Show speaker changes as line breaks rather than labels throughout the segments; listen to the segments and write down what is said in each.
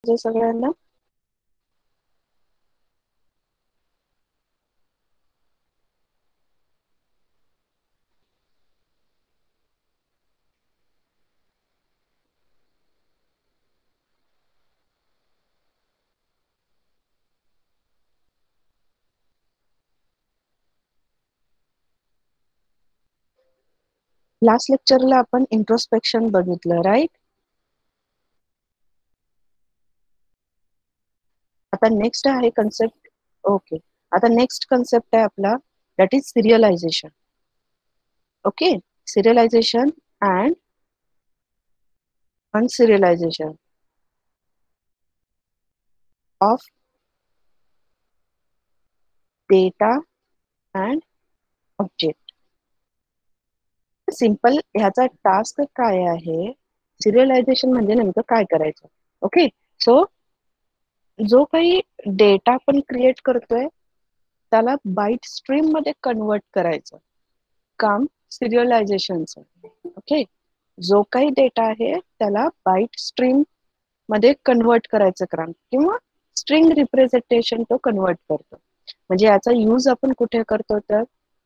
सगळ्यांना लास्ट लेक्चरला आपण इंट्रोस्पेक्शन बघितलं, राईट? आता नेक्स्ट आहे कन्सेप्ट. ओके, आता नेक्स्ट कन्सेप्ट आहे आपला, that is serialization. Okay, serialization and unserialization of data and object. Simple ह्याचा टास्क काय आहे? सिरियलायझेशन म्हणजे नेमकं काय करायचं? ओके, सो जो काही डेटा आपण क्रिएट करतोय त्याला बाईट स्ट्रीम मध्ये कन्वर्ट करायचं काम सिरियलायझेशनचं. ओके, जो काही डेटा आहे त्याला बाईट स्ट्रीम मध्ये कन्वर्ट करायचं काम किंवा स्ट्रिंग रिप्रेझेंटेशन तो कन्वर्ट करतो. म्हणजे याचा यूज आपण कुठे करतो? तर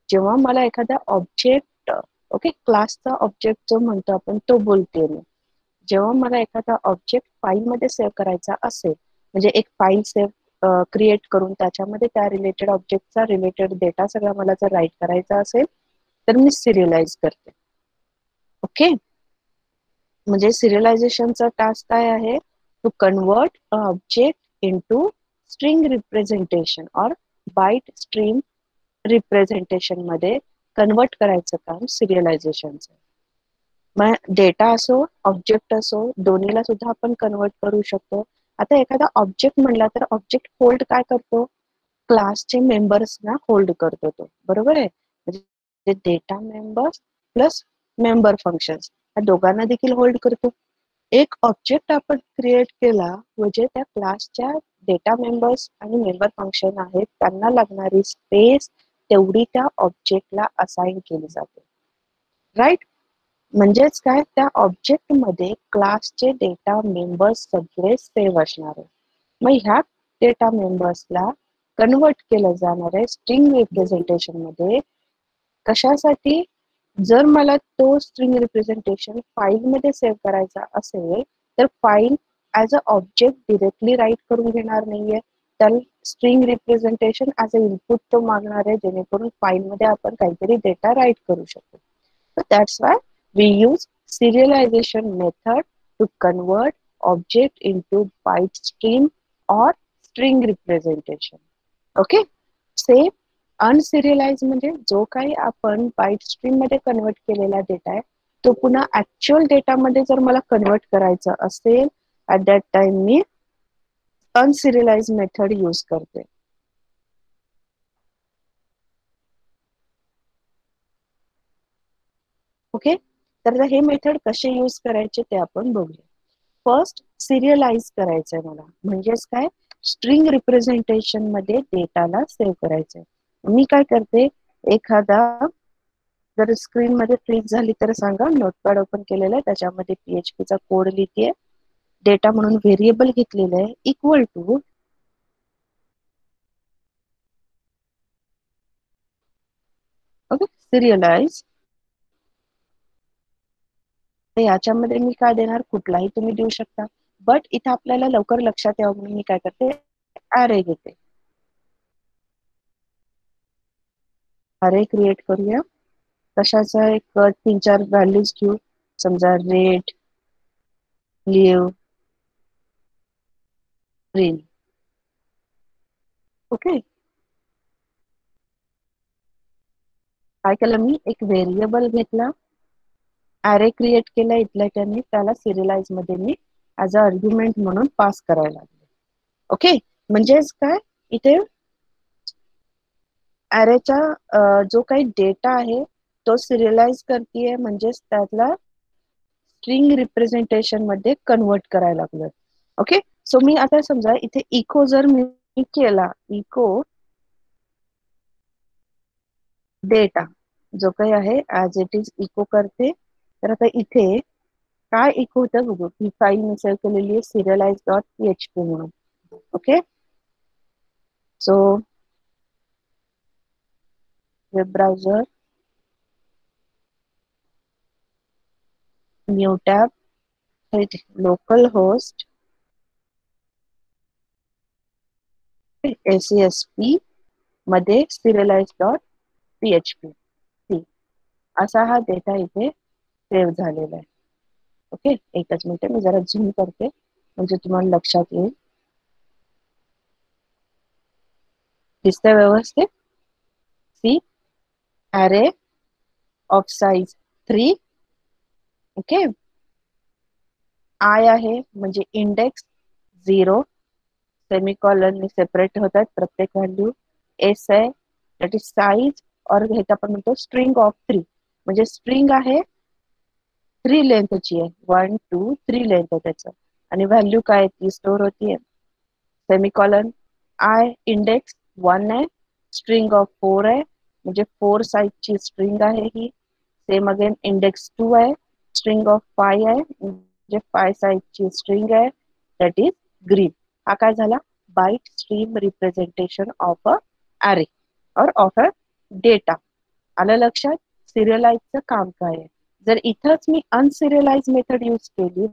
जेव्हा मला एखादा ऑब्जेक्ट, ओके, क्लासचा ऑब्जेक्ट जो म्हणतो आपण तो बोलते मी, जेव्हा मला एखादा ऑब्जेक्ट फाईल मध्ये सेव्ह करायचा असेल, म्हणजे एक फाईल सेव्ह क्रिएट करून त्याच्यामध्ये त्या रिलेटेड ऑब्जेक्टचा रिलेटेड डेटा सगळा मला जर राईट करायचा असेल तर मी सिरियलाइज करते. ओके, म्हणजे सिरियलायझेशनचा टास्क काय आहे? To convert a object into string representation और बाईट स्ट्रीम रिप्रेझेंटेशन मध्ये कन्वर्ट करायचं काम सिरियलायझेशनचं. मग डेटा असो ऑब्जेक्ट असो दोन्हीला सुद्धा आपण कन्वर्ट करू शकतो. आता एखादा ऑब्जेक्ट म्हणला तर ऑब्जेक्ट होल्ड काय करतो? क्लासचे मेंबर्सना होल्ड करतो तो, बरोबर आहे? म्हणजे data members plus member functions या दोघांना देखील होल्ड करतो. एक ऑब्जेक्ट आपण क्रिएट केला म्हणजे त्या क्लासच्या डेटा मेंबर्स आणि मेंबर फंक्शन आहेत त्यांना लागणारी स्पेस तेवढी त्या ऑब्जेक्टला असाइन केली जाते, राईट? म्हणजेच काय, त्या ऑब्जेक्ट मध्ये क्लासचे डेटा मेंबर्स सगळे सेव्ह असणार आहे. मग ह्या डेटा मेंबर्सला कन्वर्ट केलं जाणार आहे स्ट्रिंग रिप्रेझेंटेशन मध्ये. कशासाठी? जर मला तो स्ट्रिंग रिप्रेझेंटेशन फाईल मध्ये सेव्ह करायचा असेल तर file as a object directly write करून घेणार नाहीये, तर string representation as a input तो मागणार आहे जेणेकरून फाईल मध्ये आपण काहीतरी डेटा राईट करू शकतो. So that's why we use serialization method to convert object into byte stream or string representation. Okay, same unserialize म्हणजे जो काही आपण बाईट स्ट्रीम मध्ये कन्वर्ट केलेला डेटा आहे तो पुन्हा ऍक्च्युअल डेटा मध्ये जर मला कन्वर्ट करायचा असेल ऍट दॅट टाइम मी अनसिरियलाइज मेथड यूज करते. ओके, तर हे मेथड कसे यूज करायचे ते आपण बघूया. फर्स्ट सिरियलाइज करायचंय मला, म्हणजेच काय, स्ट्रिंग रिप्रेझेंटेशन मध्ये डेटाला सेव्ह करायचंय. मी काय करते, एखादा जर स्क्रीन मध्ये फ्रीज झाली तर सांगा, नोटपॅड ओपन केलेला आहे त्याच्यामध्ये PHP चा कोड लिहिते, डेटा म्हणून व्हेरिएबल घेतलेलं आहे इक्वल टू ओके सिरियलाइज. तर याच्यामध्ये मी काय देणार, कुठलाही तुम्ही देऊ शकता, बट इथे आपल्याला लवकर लक्षात यावं म्हणून मी काय करते, अरे घेते. अरे क्रिएट करूया. कशाचा एक 3-4 व्हॅल्यूज घेऊ, समजा रेड, लिव्ह, ग्रीन. ओके, काय केलं मी, एक व्हेरिएबल घेतला, अरे क्रिएट केला इथल्या त्यांनी, त्याला सिरियलाइज मध्ये मी ऍज अ आर्ग्युमेंट म्हणून पास करायला लागले. ओके, म्हणजेच काय, इथे अरेचा जो काही डेटा आहे तो सिरियलाइज करतेय, म्हणजेच त्यातला स्ट्रिंग रिप्रेझेंटेशन मध्ये कन्वर्ट करायला लागलं. ओके, सो मी आता समजा इथे इको जर मी केला, इको डेटा जो काही आहे ऍज इट इज इको करते. तर आता इथे काय इको होतं बघू. ही फाईल मी सेव्ह केलेली आहे serialize.php म्हणून. Okay, so web browser, new tab, local host, ACSP मध्ये serialize.php असा हा डेटा इथे सेव्ह झालेला आहे. ओके, एकच मिनिट मी जरा झूम करते म्हणजे तुम्हाला लक्षात येईल. दिसतंय व्यवस्थित? See array of size 3. Okay, I आहे म्हणजे इंडेक्स 0, सेमिकॉलन सेपरेट होतात प्रत्येक व्हॅल्यू. एस आहे दॅट इज साईज, और हे आपण म्हणतो स्ट्रिंग ऑफ 3 म्हणजे स्ट्रिंग आहे 3 लेंथची आहे, 1 2 3 लेंथ आहे त्याचं, आणि व्हॅल्यू काय ती स्टोर होतीये. सेमिकॉलन आय इंडेक्स 1 आहे, स्ट्रिंग ऑफ 4 आहे म्हणजे 4 साईजची स्ट्रिंग आहे ही. सेम अगेन इंडेक्स 2 आहे, स्ट्रिंग ऑफ 5 आहे म्हणजे 5 साईजची स्ट्रिंग आहे दॅट इज ग्रीन. हा काय झाला, byte stream representation of a array और ऑफ अ डेटा. आलं लक्षात? सिरियलाइजचं काम काय आहे. जर इथंच मी अनसिरियलाइज मेथड यूज केली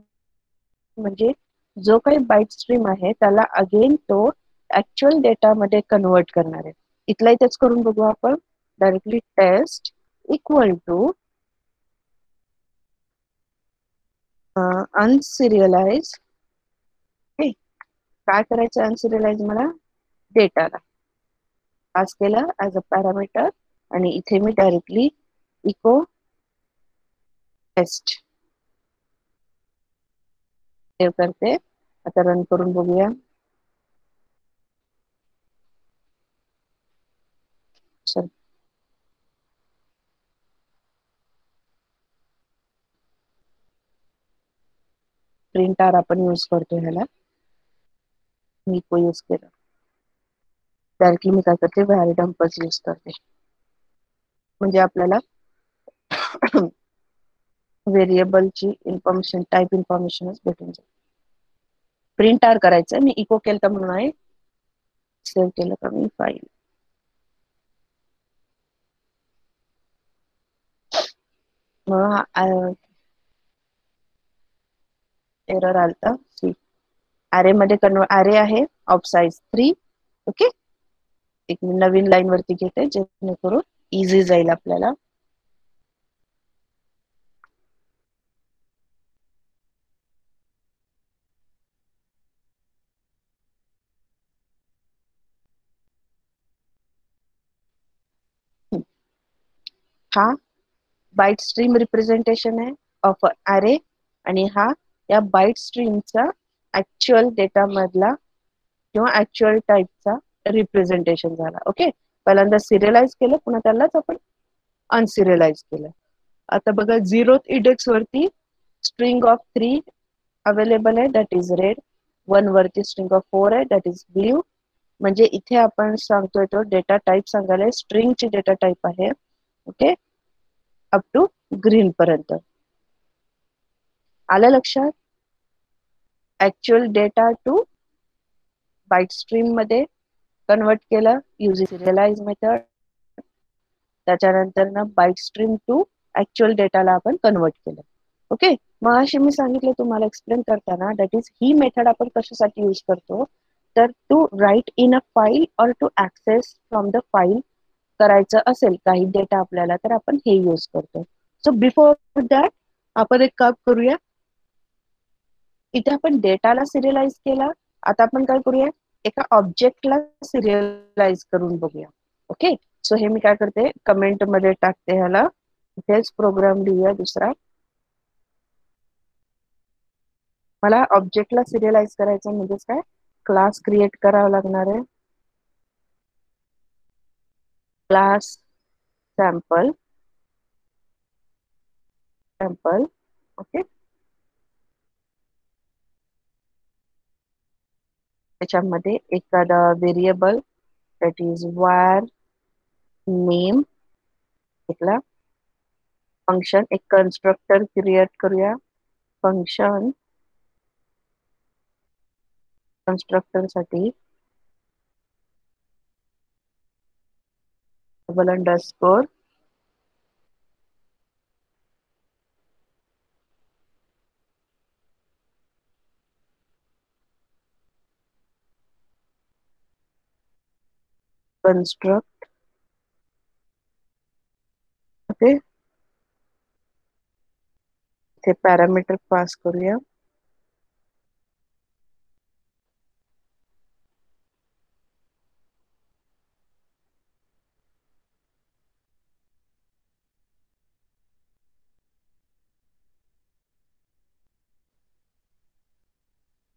म्हणजे जो काही बाईट स्ट्रीम आहे त्याला अगेन तो ऍक्च्युअल डेटा मध्ये कन्वर्ट करणार आहे. इथला इथेच करून बघू आपण. Directly test equal to unserialize. काय करायचं अनसिरियलाइज मला, डेटाला पास केला ऍज अ पॅरामीटर, आणि इथे मी डायरेक्टली इको टेस्ट सेव्ह करते. आता रन करून बघूया. चल, प्रिंट आर आपण यूज करतो ह्याला, मी इको यूज केला. डायरेक्टली मी काय करते, व्हॅरी डंपच यूज करते म्हणजे आपल्याला व्हेरिएबलची इन्फॉर्मेशन, टाईप इन्फॉर्मेशनच भेटून जाईल. प्रिंट आर करायचं, मी इको केलं तर म्हणून आहे. सेव्ह केलं का मी फाईल, मग एरर आलता. सी अरे मध्ये कन्वर्ट, अरे आहे ऑफ साइज 3. ओके, एक नवीन लाईन वरती घेते जेणेकरून इझी जाईल आपल्याला. हा बाईट स्ट्रीम रिप्रेझेंटेशन आहे ऑफ अरे, आणि हा या बाईट स्ट्रीमचा ऍक्च्युअल डेटा मधला किंवा ऍक्च्युअल टाईपचा रिप्रेझेंटेशन झाला. ओके, पहिल्यांदा सिरियलाइज केलं, पुन्हा त्यालाच आपण अनसिरियलाइज केलं. आता बघा, 0th इंडेक्स वरती स्ट्रिंग ऑफ 3 अवेलेबल आहे दॅट इज रेड, 1 वरती स्ट्रिंग ऑफ 4 आहे दॅट इज ब्ल्यू. म्हणजे इथे आपण सांगतोय तो डेटा टाईप सांगायला स्ट्रिंगची डेटा टाईप आहे. ओके, अप टू ग्रीन पर्यंत. आलं लक्षात? Actual data to byte stream मध्ये कन्वर्ट केलं युजिंग सिरियलाइज मेथड. त्याच्यानंतर ना बाईट स्ट्रीम टू ऍक्च्युअल डेटाला आपण कन्वर्ट केलं. ओके, मग अशी मी सांगितलं तुम्हाला एक्सप्लेन करताना, दॅट इज ही मेथड आपण कशासाठी यूज करतो, तर to write in a file or to access from the file करायचं असेल काही डेटा आपल्याला, तर आपण हे यूज करतो. सो बिफोर दॅट आपण एक काम करूया. इथे आपण डेटाला सिरियलाइज केला, आता आपण काय करूया, एका ऑब्जेक्टला सिरियलाइज करून बघूया. ओके, सो हे मी काय करते, कमेंट मध्ये टाकते ह्याला. इथेच प्रोग्राम लिहूया दुसरा. मला ऑब्जेक्टला सिरियलाइज करायचं म्हणजेच काय, क्लास क्रिएट करावा लागणार आहे. Class sample, sample. ओके, त्याच्यामध्ये एखादा variable that is var name घेतला. फंक्शन, एक कन्स्ट्रक्टर क्रिएट करूया फंक्शन कन्स्ट्रक्टर साठी डबल अंडरस्कोर कन्स्ट्रक्ट. ओके, ते पॅरामीटर पास करूया.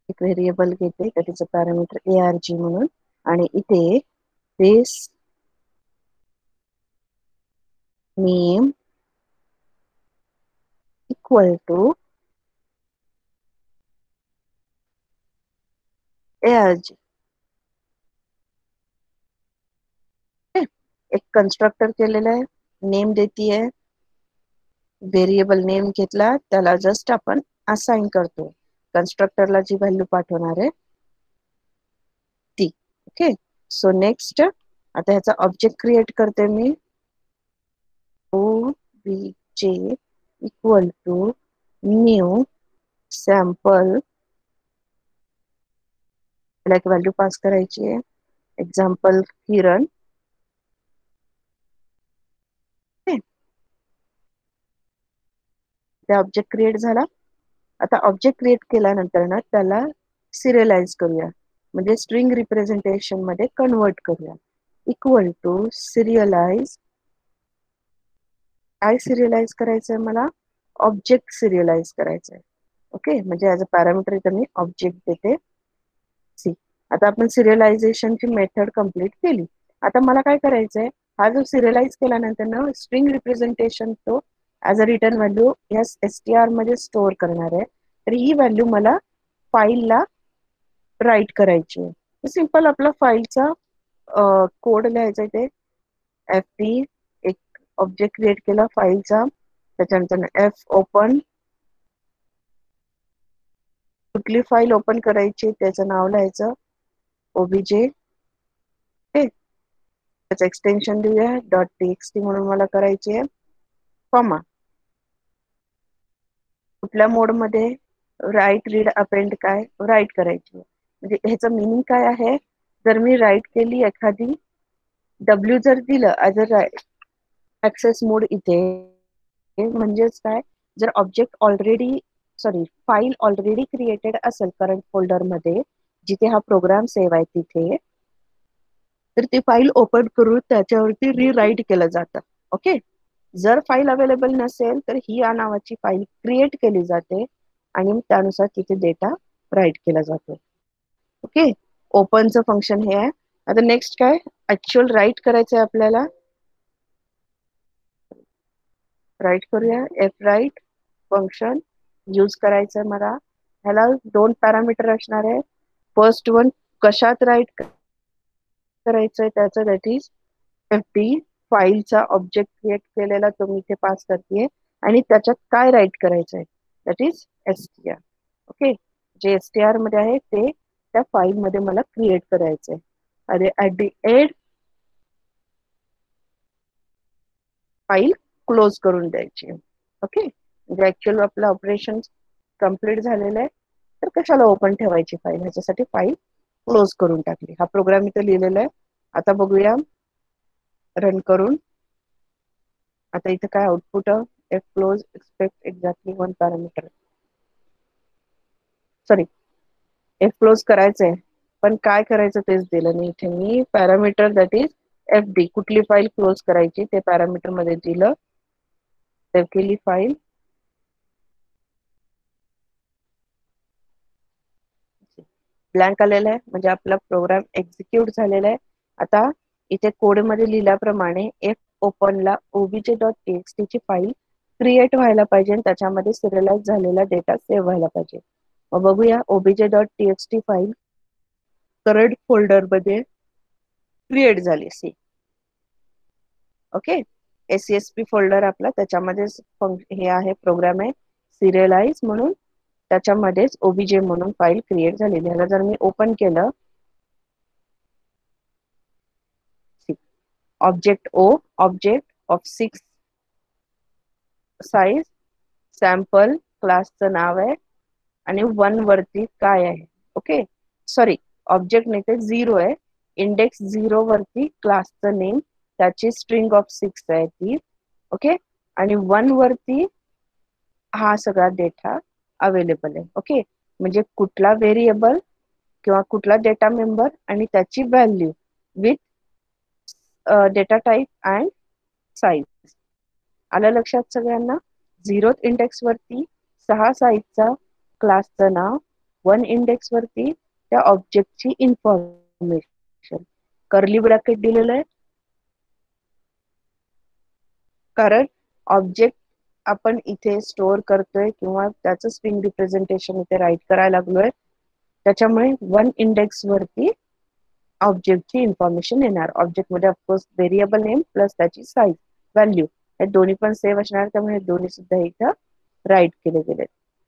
एक व्हेरिएबल घेते त्याचं पॅरामीटर ARG म्हणून, आणि इथे this name equal to ARG. एक कन्स्ट्रक्टर केलेलं आहे, नेम देतीये, व्हेरिएबल नेम घेतला, त्याला जस्ट आपण असाइन करतो कन्स्ट्रक्टरला जी व्हॅल्यू पाठवणार आहे ती. ओके, सो नेक्स्ट आता ह्याचा ऑब्जेक्ट क्रिएट करते मी. obj equal to new sample, त्याला एक व्हॅल्यू पास करायची आहे, एक्झाम्पल किरण. त्या ऑब्जेक्ट क्रिएट झाला. आता ऑब्जेक्ट क्रिएट केल्यानंतर ना त्याला सिरियलाइज करूया, म्हणजे स्ट्रिंग रिप्रेझेंटेशन मध्ये कन्वर्ट करूया. Equal to serialize. काय सिरियलाइज करायचंय मला? ऑब्जेक्ट सिरियलाइज करायचंय. ओके, म्हणजे ॲज अ पॅरामीटर इथं मी ऑब्जेक्ट देते सी. आता आपण सिरियलायझेशनची मेथड कंप्लीट केली. आता मला काय करायचंय, हा जो सिरियलाइज केल्यानंतर ना स्ट्रिंग रिप्रेझेंटेशन तो ॲज अ रिटर्न व्हॅल्यू या STR मध्ये स्टोअर करणार आहे. तर ही व्हॅल्यू मला फाईलला राईट करायची आहे. सिंपल आपला फाईलचा कोड लिहायचा ते FD, एक ऑब्जेक्ट क्रिएट केला फाईलचा, त्याच्यानंतर F ओपन, कुठली फाईल ओपन करायची त्याचं नाव लिहायचं OBJ. त्याचं एक्सटेन्शन देऊया .txt म्हणून मला करायची आहे, कॉमा. कुठल्या मोडमध्ये? राईट, रीड, अपेंड काय राईट करायची. म्हणजे ह्याचं मिनिंग काय आहे, जर मी राईट केली एखादी W जर दिलं ॲज अ ऍक्सेस मोड इथे, म्हणजेच काय, जर object already file already created असेल करंट फोल्डर मध्ये जिथे हा प्रोग्राम सेव्ह आहे तिथे, तर ती फाईल ओपन करून त्याच्यावरती रिराईट केलं जातं. ओके, जर फाईल अवेलेबल नसेल तर ही या नावाची फाईल क्रिएट केली जाते आणि त्यानुसार तिथे डेटा राईट केला जातो. ओके, ओपनचं फंक्शन हे आहे. आता नेक्स्ट काय, ऍक्च्युअल राईट करायचंय आपल्याला. राईट करूया, एफ राईट फंक्शन यूज करायचंय मला. ह्याला 2 पॅरामीटर असणार आहे. फर्स्ट वन कशात राईट करायचंय त्याचं, दॅट इज FD, फाईलचा ऑब्जेक्ट क्रिएट केलेला तो मी इथे पास करते, आणि त्याच्यात काय राईट करायचंय दॅट इज STR. ओके, जे STR मध्ये आहे ते त्या फाईल मध्ये मला क्रिएट करायचंय. अरे at the end file close करून द्यायची. ओके, म्हणजे ऍक्च्युअल आपलं ऑपरेशन कम्प्लीट झालेलं आहे. तर कशाला ओपन ठेवायची फाईल, ह्याच्यासाठी फाईल क्लोज करून टाकली. हा प्रोग्राम इथे लिहिलेला आहे. आता बघूया रन करून. आता इथे काय output, F close expect exactly 1 parameter. Sorry, F close करायचंय पण काय करायचं तेच दिलं नाही इथे मी. पॅरामीटर दॅट इज FD, कुठली फाईल क्लोज करायची ते पॅरामीटर मध्ये दिलं. सेव्ह केली फाईल. ब्लँक आलेला आहे, म्हणजे आपला प्रोग्राम एक्झिक्यूट झालेला आहे. आता इथे कोड मध्ये लिहिल्याप्रमाणे एफ ओपनला obj.txt ची फाईल क्रिएट व्हायला पाहिजे आणि त्याच्यामध्ये सिरियलाइज झालेला डेटा सेव्ह व्हायला पाहिजे. मग बघूया, obj.txt फाईल करंट फोल्डर मध्ये क्रिएट झाली. सी. ओके, SESP फोल्डर आपला, त्याच्यामध्ये हे आहे प्रोग्राम आहे सिरियलाइज म्हणून. त्याच्यामध्येच ओबीजे म्हणून फाईल क्रिएट झालेली. ह्याला जर मी ओपन केलं, object O, object of 6 size, sample क्लासचं नाव आहे आणि 1 वरती काय आहे. ओके, सॉरी, ऑब्जेक्ट नाही ते 0 आहे. इंडेक्स 0 वरती क्लासचं नेम, त्याची स्ट्रिंग ऑफ 6 आहे ती. ओके, आणि 1 वरती हा सगळा डेटा अवेलेबल आहे. ओके, म्हणजे कुठला व्हेरिएबल किंवा कुठला डेटा मेंबर आणि त्याची value with data type and size. आलं लक्षात सगळ्यांना? 0 इंडेक्स वरती 6 साईजचा क्लासचं नाव, 1 इंडेक्स वरती त्या ऑब्जेक्टची इन्फॉर्मेशन. कर्ली ब्रॅकेट दिलेलं आहे कारण ऑब्जेक्ट आपण इथे स्टोअर करतोय किंवा त्याचं स्ट्रिंग रिप्रेझेंटेशन इथे राईट करायला लागलोय, त्याच्यामुळे 1 इंडेक्स वरती ऑब्जेक्टची इन्फॉर्मेशन येणार. ऑब्जेक्ट मध्ये ऑफकोर्स व्हेरिएबल नेम प्लस त्याची साईज, व्हॅल्यू हे दोन्ही पण सेव्ह असणार, त्यामुळे दोन्ही सुद्धा इथं राईट केले गेले.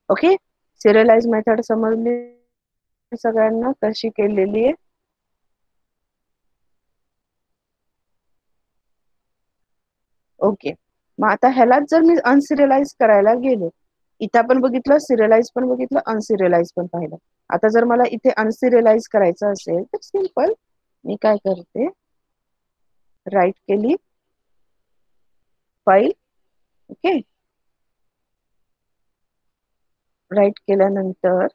ओके, सिरियलाइज मेथड समजली सगळ्यांना कशी केलेली आहे? ओके, मग आता ह्यालाच जर मी अनसिरियलाइज करायला गेलो, इथं आपण बघितलं सिरियलाइज पण बघितलं, अनसिरियलाइज पण पाहिलं. आता जर मला इथे अनसिरियलाइज करायचं असेल तर सिंपल मी काय करते, राईट केली फाईल. ओके, राईट केल्यानंतर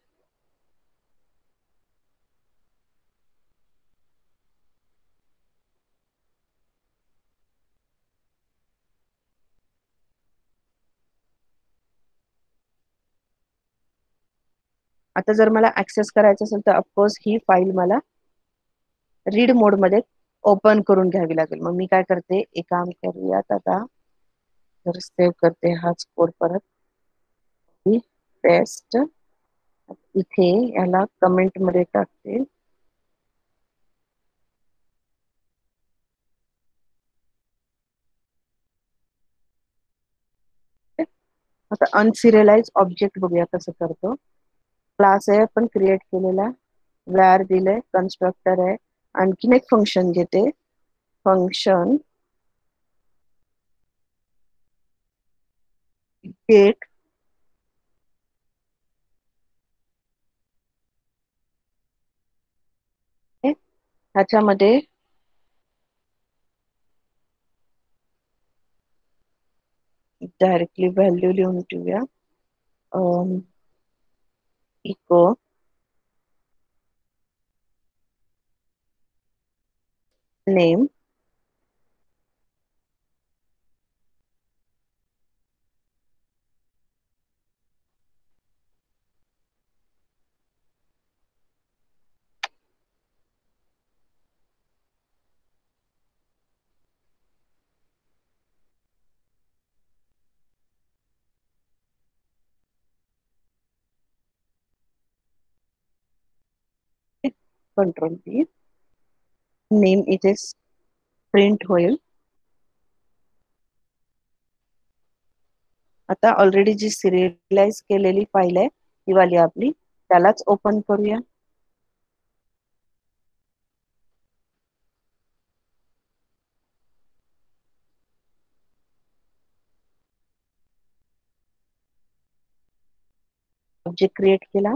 आता जर मला ऍक्सेस करायचं असेल तर ऑफकोर्स ही फाईल मला रीड मोड मध्ये ओपन करून घ्यावी लागेल. मग मी काय करते, एक काम करूयात, आता जर सेव्ह करते हाच कोड परत, पेस्ट इथे याला कमेंट मध्ये टाकते. आता अनसिरियलाइज ऑब्जेक्ट बघूया कसं करतो. क्लास आहे आपण क्रिएट केलेला, व्हॅर दिलंय, कन्स्ट्रक्टर आहे, आणखीन एक फंक्शन घेते, फंक्शन गेट ह्याच्यामध्ये डायरेक्टली व्हॅल्यू लिहून ठेवूया, इको नेम कंट्रोल बी, नेम इथे प्रिंट होईल. आता ऑलरेडी जी सिरियलाइज केलेली फाईल आहे ती वाली आपली, त्यालाच ओपन करूया. ऑब्जेक्ट क्रिएट केला,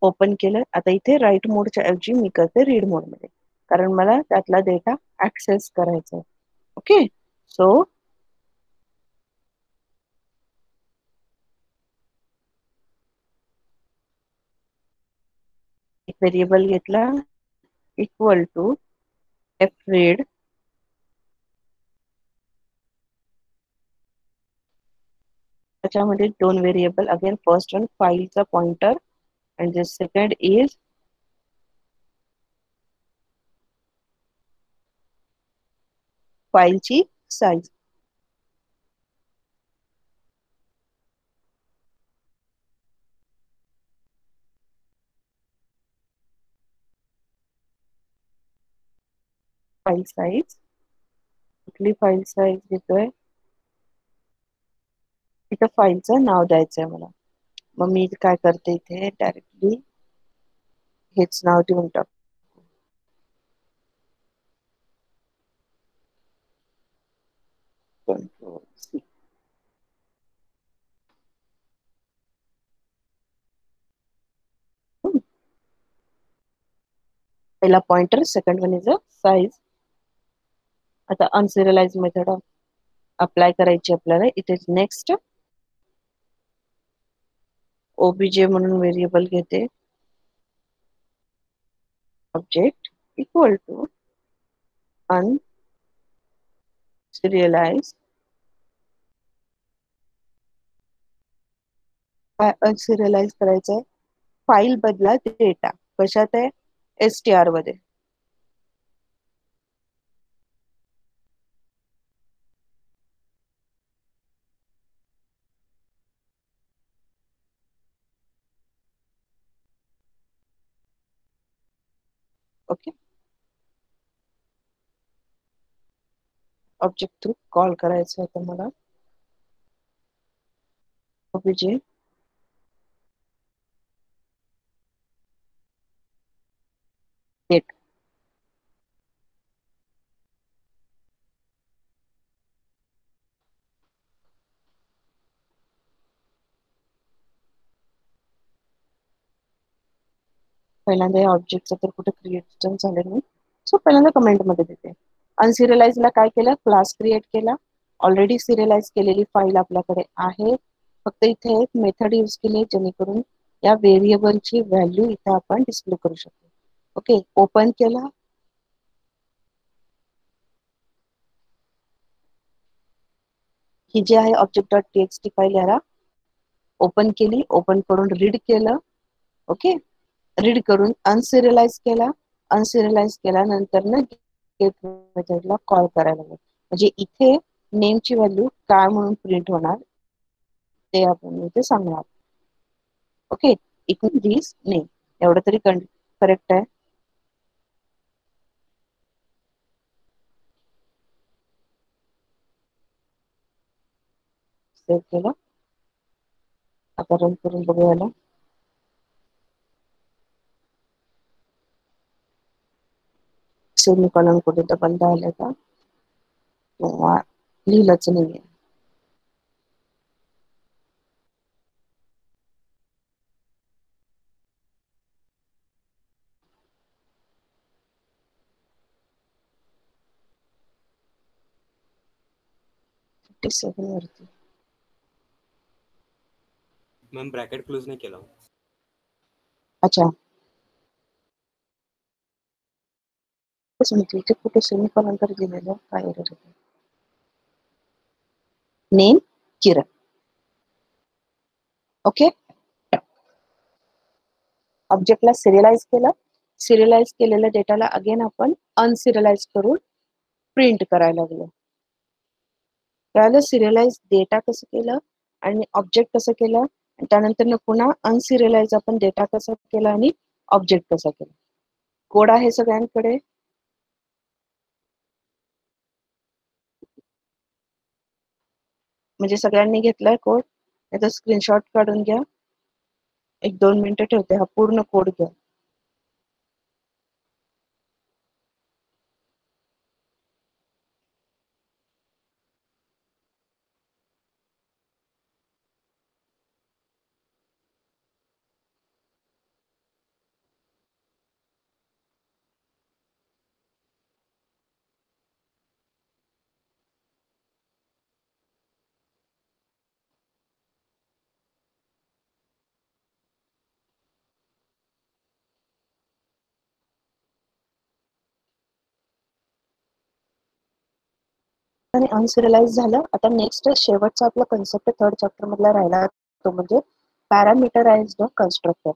ओपन केलं. आता इथे राईट मोडच्या ऐवजी मी करते रीड मोड मध्ये, कारण मला त्यातला डेटा ऍक्सेस करायचा आहे. ओके, सो एक व्हेरिएबल घेतला इक्वल टू एफ रीड, त्याच्यामध्ये 2 व्हेरिएबल अगेन, फर्स्ट वन फाईलचा pointer and the second is फाईलची साईज. फाईल साईज, कुठली फाईल साईज घेतोय, तिथं फाईलचं नाव द्यायचंय मला. मग मी काय करते इथे डायरेक्टली हेच नाव देऊन टाक. Control C. पहिला pointer, second one is a size. आता अनसिरियलाइज मेथड अप्लाय करायची आपल्याला. इथे नेक्स्ट ओबीजे म्हणून व्हेरिएबल घेते, ऑब्जेक्ट इक्वल टू अनसिरियलाइज. काय अनसिरियलाइज करायचंय? फाईल बदला डेटा. कशात आहे? STR मध्ये. ओके, ऑब्जेक्ट थ्रू कॉल करायचं होतं मला. OBJ date. पहिल्यांदा या ऑब्जेक्टचं तर कुठे क्रिएट झालं नाही, सो पहिल्यांदा कमेंट मध्ये देते. अनसिरियलाइजला काय केलं? क्लास क्रिएट केला. ऑलरेडी सिरियलाइज केलेली फाईल आपल्याकडे आहे, फक्त इथे एक मेथड यूज केली जेणेकरून या व्हेरिएबलची व्हॅल्यू इथे आपण डिस्प्ले करू शकतो. ओके, ओपन केला. ही जी आहे ऑब्जेक्ट डॉट टीएक्सटी फाईल, याला ओपन केली. ओपन करून रीड केलं. ओके, रीड करून अनसिरियलाइज केला. अनसिरियलाइज केल्यानंतर ना गेट मेथडला कॉल करायला लागेल. म्हणजे इथे नेमची व्हॅल्यू काय म्हणून प्रिंट होणार ते आपण इथे सांगणार. ओके, इक्वल दिस नेम. एवढं तरी करेक्ट आहे. सेव्ह केलं. आता रन करून बघूया. सेमिकॉलन कुठे तर बंद आलं का? लिहिलंच नाहीये. वरती.
मॅम ब्रॅकेट क्लोज नाही केला.
अच्छा, इथे कुठे सेमिकॉलन तर दिलेलं काय एरर? नेम किरण. ओके, ऑब्जेक्टला सिरियलाइज केलं. सिरियलाइज केलेल्या डेटाला अगेन आपण अनसिरियलाइज करून प्रिंट करायला लागलो. त्याला सिरियलाइज डेटा कसं केलं आणि ऑब्जेक्ट कसं केलं, आणि त्यानंतर पुन्हा अनसिरियलाइज आपण डेटा कसा केला आणि ऑब्जेक्ट कसा केला. कोड आहे सगळ्यांकडे. म्हणजे सगळ्यांनी घेतलाय कोड? याचा स्क्रीनशॉट काढून घ्या. 1-2 मिनिटं ठेवते, हा पूर्ण कोड घ्या. आणि अनसिरियलाइज झालं. आता नेक्स्ट शेवटचा आपला कन्सेप्ट थर्ड चॅप्टर मधला राहिला, तो म्हणजे पॅरामीटराइज्ड कन्स्ट्रक्टर.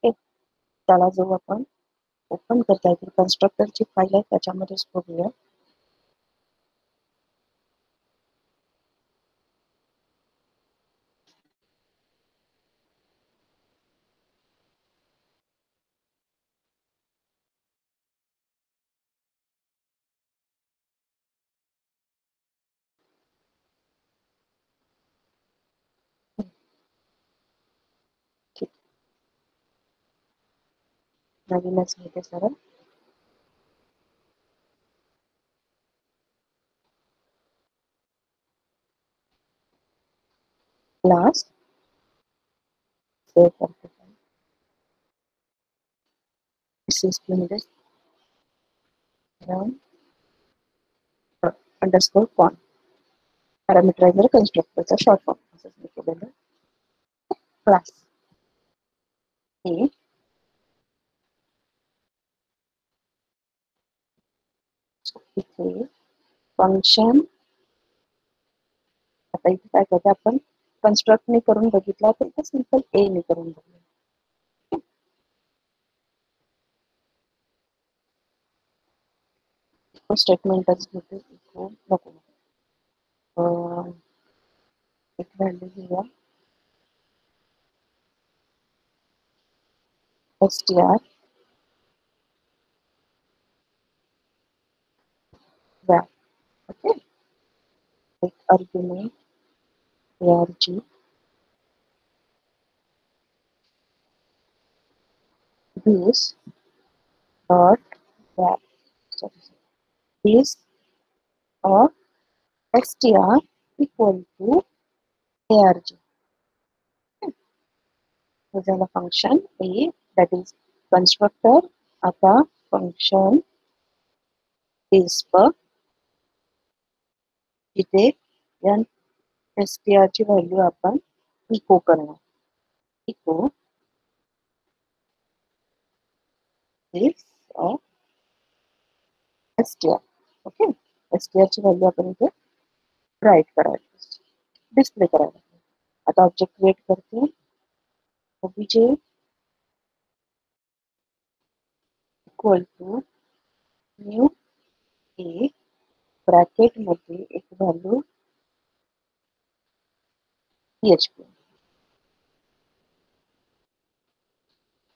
त्याला जो आपण ओपन करता येईल, कन्स्ट्रक्टरची फाईल आहे त्याच्यामध्येच बघूया. नवीनच घेते सरळ. क्लास सेव्ह करते. मध्ये अंडरस्कोर कॉन पॅरामीटरायझर कन्स्ट्रक्टरचा शॉर्ट फॉर्म असंच मी केलेलं. क्लास हे इथे फंक्शन, आता इथे काय करते आपण कन्स्ट्रक्टने करून बघितला तर इथे सिंपल ए ने करून बघूया. स्टेटमेंटच घेते, इको नको एक व्हॅल्यू घेऊया str var. ओके, एक argument arg this dot var, sorry, this of str equal to arg. हे झालं function A, that is constructor. आता फंक्शन इज इथे या str ची व्हॅल्यू आपण इको करणार. Echo this of str. Okay, str ची व्हॅल्यू आपण इथे राईट करायला, डिस्प्ले करायला. आता ऑब्जेक्ट क्रिएट करते. obj equal to new A, bracket मध्ये एक value php.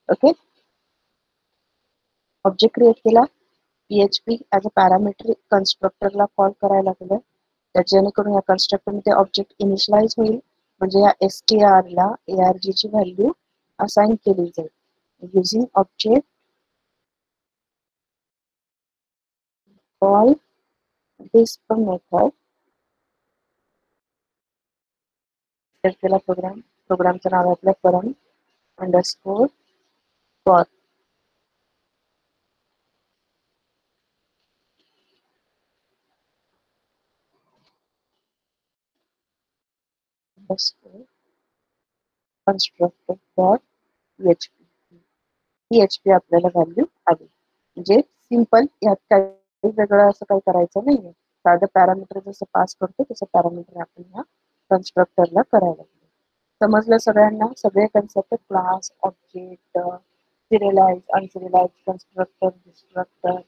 Okay, object create केला. php ॲज अ पॅरामीटर कन्स्ट्रक्टरला कॉल करायला लागलं, जेणेकरून या कन्स्ट्रक्टर मध्ये ऑब्जेक्ट इनिशियलाइज होईल, म्हणजे या str ला arg ची व्हॅल्यू असाइन केली जाईल. युझिंग ऑब्जेक्ट कॉल दिस मेथड केला. प्रोग्रामचं नाव आपलं current underscore for. Constructor dot php आपल्याला व्हॅल्यू आली. म्हणजे सिंपल, यात काही वेगळं असं काही करायचं नाहीये. साधं पॅरामीटर जसं पास करतो तसं पॅरामीटर आपण ह्या कन्स्ट्रक्टरला करायला लागेल. समजलं सगळ्यांना? सगळे concept class, object, serialize, unserialize, constructor, destructor,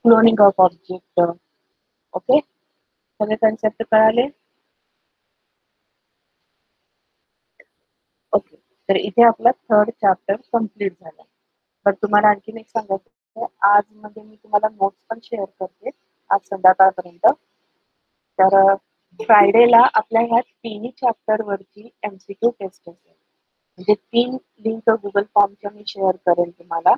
cloning of object. Okay, सगळे कन्सेप्ट कळाले? ओके, तर इथे आपला थर्ड चॅप्टर कम्प्लीट झाला. तर तुम्हाला आणखीन एक सांगायचं, आज मध्ये मी तुम्हाला नोट्स पण शेअर करते आज संध्याकाळपर्यंत. तर फ्रायडेला आपल्या ह्या तिन्ही चॅप्टर वरची MCQ टेस्ट असेल. म्हणजे 3 लिंक गुगल फॉर्मच्या मी शेअर करेन तुम्हाला.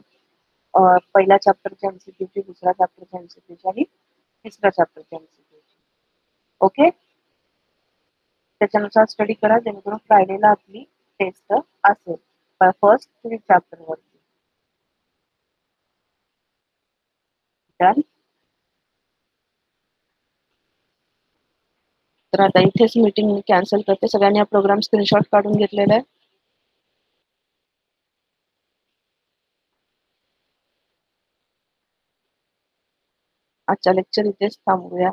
पहिल्या चॅप्टरच्या MCQची, दुसऱ्या चॅप्टरच्या MCQची आणि तिसऱ्या चॅप्टरच्या MCQची. ओके, त्याच्यानुसार स्टडी करा, जेणेकरून फ्रायडेला आपली टेस्ट असेल फर्स्ट 3 चॅप्टर वरती. डन. तर आता इथेच मीटिंग मी कॅन्सल करते. सगळ्यांनी हा प्रोग्राम स्क्रीनशॉट काढून घेतलेला आहे. आजचा लेक्चर इथेच थांबवूया.